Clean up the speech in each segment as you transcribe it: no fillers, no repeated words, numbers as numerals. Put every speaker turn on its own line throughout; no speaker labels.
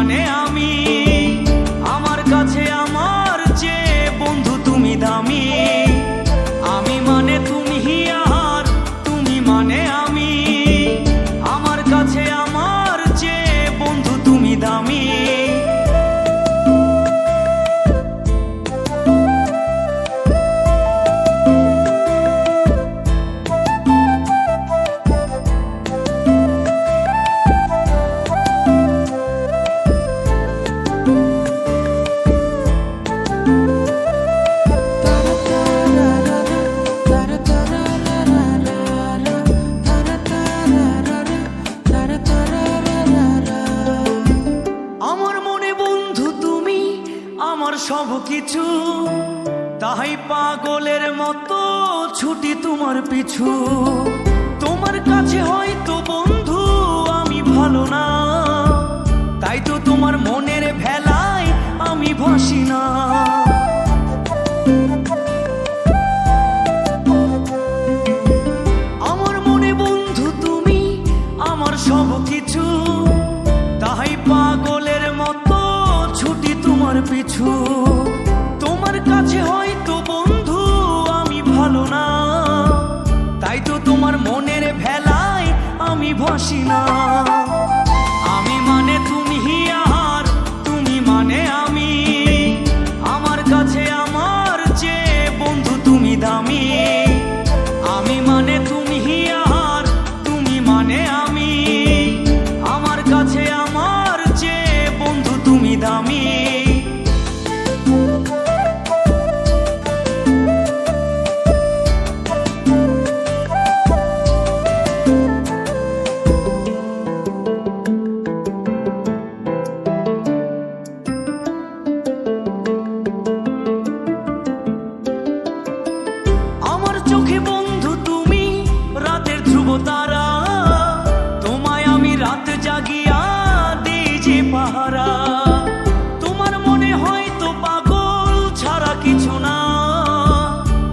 মানে আমি, আমার কাছে আমার চেয়ে বন্ধু তুমি দামি। আমি মানে তুমি আর তুমি মানে আমি, আমার কাছে আমার চেয়ে বন্ধু তুমি দামি। আমার সব কিছু, তাই পাগলের মতো ছুটি তোমার পিছু। তোমার কাছে হয়তো বন্ধু আমি ভালো না, তাই তো তোমার মনের ভেলায় আমি ভাসি না। আমার মনে বন্ধু তুমি আমার সব কিছু, তাই পাগলের মতো ছুটি তোমার পিছু। তোমার কাছে হয়তো বন্ধু আমি ভালো না, তাই তো তোমার মনের ভেলায় আমি ভাসি না। আমি মানে তুমি আর তুমি মানে আমি, আমার কাছে আমার চেয়ে বন্ধু তুমি দামি। আমি মানে তুমি আর তুমি মানে আমি, আমার কাছে আমার চেয়ে বন্ধু তুমি দামি। চোখে বন্ধু তুমি রাতের ধ্রুব তারা, তোমায় আমি রাত জাগিয়া দিই যে পাহারা। তোমার মনে হয়তো পাগল ছাড়া কিছু না,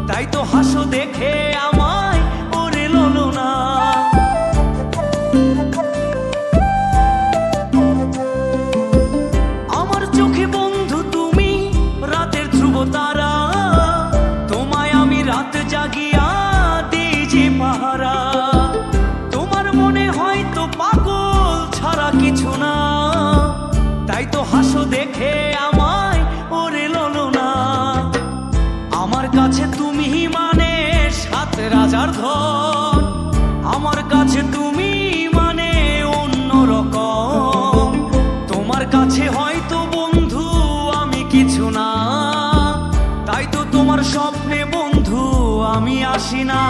তাই তো হাসো দেখে আমায় ওরে ললো না। আমার চোখে বন্ধু তুমি রাতের ধ্রুব তারা, তোমায় আমি রাত জাগিয়া দিই যে পাহারা। তোমার মনে হয়তো পাগল ছাড়া কিছু না, তাই তো হাসো দেখে আমায় ওরে ললো না। আমার কাছে তুমি মানে সাত রাজার ধন, আমার কাছে তুমি মানে অন্য রকম। তোমার কাছে হয়তো বন্ধু আমি কিছু না, তাই তো তোমার স্বপ্নে বন্ধু আমি আসি না।